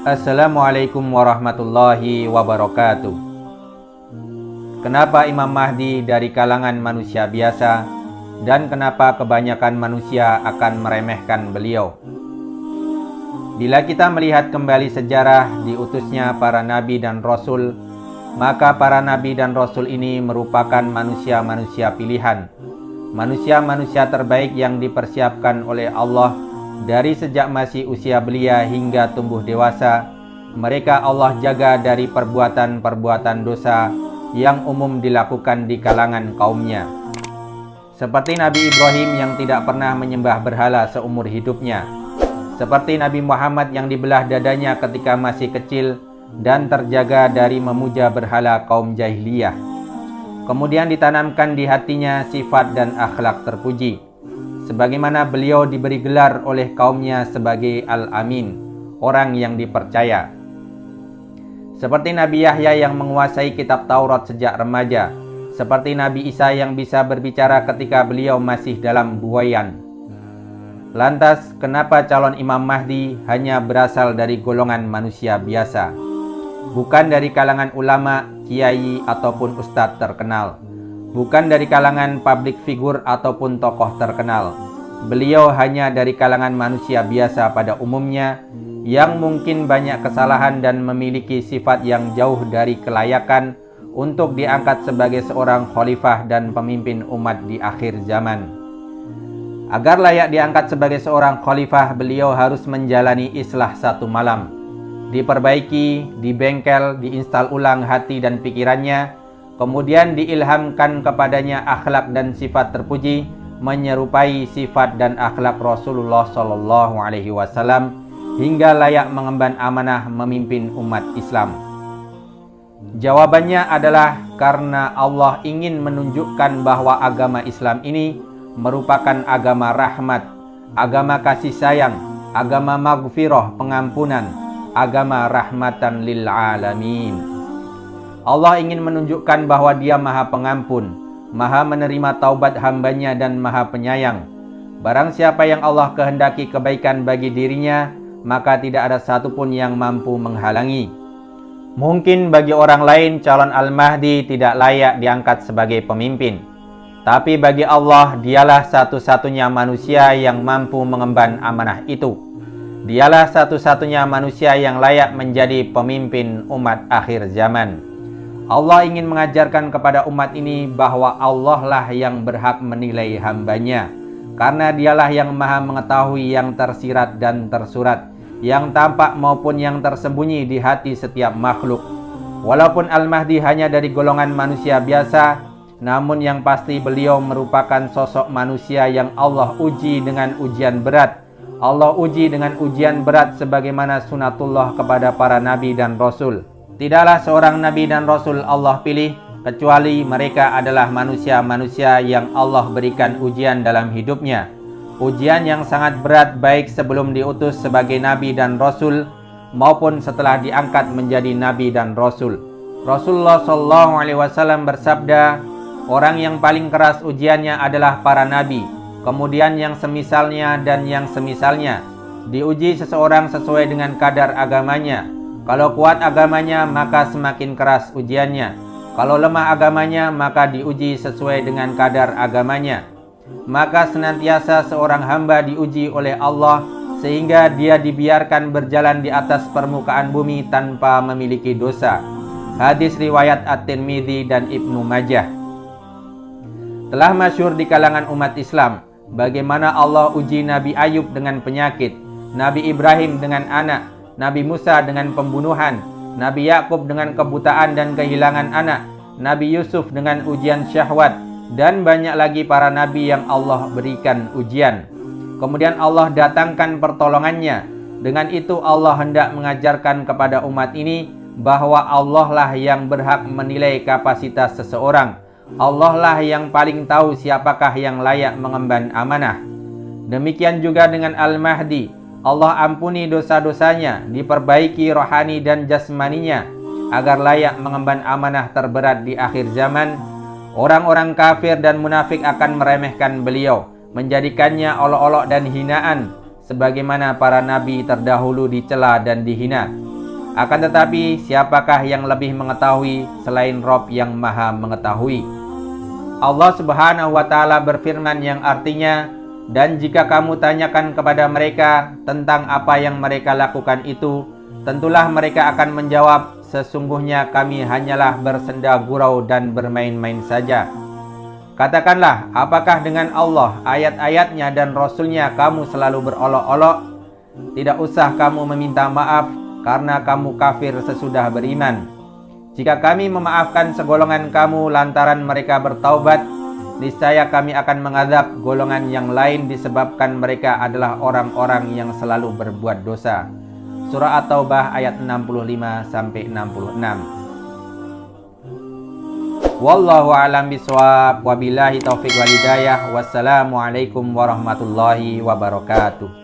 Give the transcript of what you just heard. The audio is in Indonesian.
Assalamualaikum warahmatullahi wabarakatuh. Kenapa Imam Mahdi dari kalangan manusia biasa dan kenapa kebanyakan manusia akan meremehkan beliau? Bila kita melihat kembali sejarah diutusnya para nabi dan rasul, maka para nabi dan rasul ini merupakan manusia-manusia pilihan, manusia-manusia terbaik yang dipersiapkan oleh Allah. Dari sejak masih usia belia hingga tumbuh dewasa, mereka Allah jaga dari perbuatan-perbuatan dosa yang umum dilakukan di kalangan kaumnya. Seperti Nabi Ibrahim yang tidak pernah menyembah berhala seumur hidupnya. Seperti Nabi Muhammad yang dibelah dadanya ketika masih kecil dan terjaga dari memuja berhala kaum jahiliyah. Kemudian ditanamkan di hatinya sifat dan akhlak terpuji. Sebagaimana beliau diberi gelar oleh kaumnya sebagai Al-Amin, orang yang dipercaya. Seperti Nabi Yahya yang menguasai kitab Taurat sejak remaja. Seperti Nabi Isa yang bisa berbicara ketika beliau masih dalam buayan. Lantas, kenapa calon Imam Mahdi hanya berasal dari golongan manusia biasa? Bukan dari kalangan ulama, kiai, ataupun ustadz terkenal. Bukan dari kalangan publik figur ataupun tokoh terkenal. Beliau hanya dari kalangan manusia biasa pada umumnya yang mungkin banyak kesalahan dan memiliki sifat yang jauh dari kelayakan untuk diangkat sebagai seorang khalifah dan pemimpin umat di akhir zaman. Agar layak diangkat sebagai seorang khalifah, beliau harus menjalani islah satu malam. Diperbaiki, dibengkel, diinstal ulang hati dan pikirannya. Kemudian diilhamkan kepadanya akhlak dan sifat terpuji menyerupai sifat dan akhlak Rasulullah SAW hingga layak mengemban amanah memimpin umat Islam. Jawabannya adalah karena Allah ingin menunjukkan bahwa agama Islam ini merupakan agama rahmat, agama kasih sayang, agama maghfirah, pengampunan, agama rahmatan lil alamin. Allah ingin menunjukkan bahwa Dia Maha Pengampun, Maha menerima taubat hambanya dan Maha Penyayang. Barang siapa yang Allah kehendaki kebaikan bagi dirinya, maka tidak ada satupun yang mampu menghalangi. Mungkin bagi orang lain calon Al-Mahdi tidak layak diangkat sebagai pemimpin. Tapi bagi Allah, Dialah satu-satunya manusia yang mampu mengemban amanah itu. Dialah satu-satunya manusia yang layak menjadi pemimpin umat akhir zaman. Allah ingin mengajarkan kepada umat ini bahwa Allah lah yang berhak menilai hambanya. Karena Dialah yang maha mengetahui yang tersirat dan tersurat, yang tampak maupun yang tersembunyi di hati setiap makhluk. Walaupun Al-Mahdi hanya dari golongan manusia biasa, namun yang pasti beliau merupakan sosok manusia yang Allah uji dengan ujian berat. Allah uji dengan ujian berat sebagaimana sunatullah kepada para nabi dan rasul. Tidaklah seorang nabi dan rasul Allah pilih kecuali mereka adalah manusia-manusia yang Allah berikan ujian dalam hidupnya. Ujian yang sangat berat baik sebelum diutus sebagai nabi dan rasul maupun setelah diangkat menjadi nabi dan rasul. Rasulullah SAW bersabda, orang yang paling keras ujiannya adalah para nabi, kemudian yang semisalnya dan yang semisalnya. Diuji seseorang sesuai dengan kadar agamanya. Kalau kuat agamanya, maka semakin keras ujiannya. Kalau lemah agamanya, maka diuji sesuai dengan kadar agamanya. Maka senantiasa seorang hamba diuji oleh Allah sehingga dia dibiarkan berjalan di atas permukaan bumi tanpa memiliki dosa. Hadis riwayat At-Tirmidzi dan Ibnu Majah. Telah masyhur di kalangan umat Islam bagaimana Allah uji Nabi Ayub dengan penyakit, Nabi Ibrahim dengan anak, Nabi Musa dengan pembunuhan, Nabi Yakub dengan kebutaan dan kehilangan anak, Nabi Yusuf dengan ujian syahwat, dan banyak lagi para nabi yang Allah berikan ujian. Kemudian Allah datangkan pertolongannya. Dengan itu Allah hendak mengajarkan kepada umat ini bahwa Allah lah yang berhak menilai kapasitas seseorang. Allah lah yang paling tahu siapakah yang layak mengemban amanah. Demikian juga dengan Al-Mahdi. Allah ampuni dosa-dosanya, diperbaiki rohani dan jasmaninya, agar layak mengemban amanah terberat di akhir zaman. Orang-orang kafir dan munafik akan meremehkan beliau, menjadikannya olok-olok dan hinaan, sebagaimana para nabi terdahulu dicela dan dihina. Akan tetapi, siapakah yang lebih mengetahui selain Rabb yang Maha Mengetahui? Allah Subhanahu wa Ta'ala berfirman yang artinya, dan jika kamu tanyakan kepada mereka tentang apa yang mereka lakukan itu, tentulah mereka akan menjawab, sesungguhnya kami hanyalah bersenda gurau dan bermain-main saja. Katakanlah, apakah dengan Allah, ayat-ayatnya dan Rasulnya kamu selalu berolok-olok? Tidak usah kamu meminta maaf, karena kamu kafir sesudah beriman. Jika kami memaafkan segolongan kamu lantaran mereka bertaubat, niscaya kami akan mengadab golongan yang lain disebabkan mereka adalah orang-orang yang selalu berbuat dosa. Surah At-Taubah ayat 65-66. Wallahu a'lam bishawab, wabillahi taufiq wal hidayah. Wassalamualaikum warahmatullahi wabarakatuh.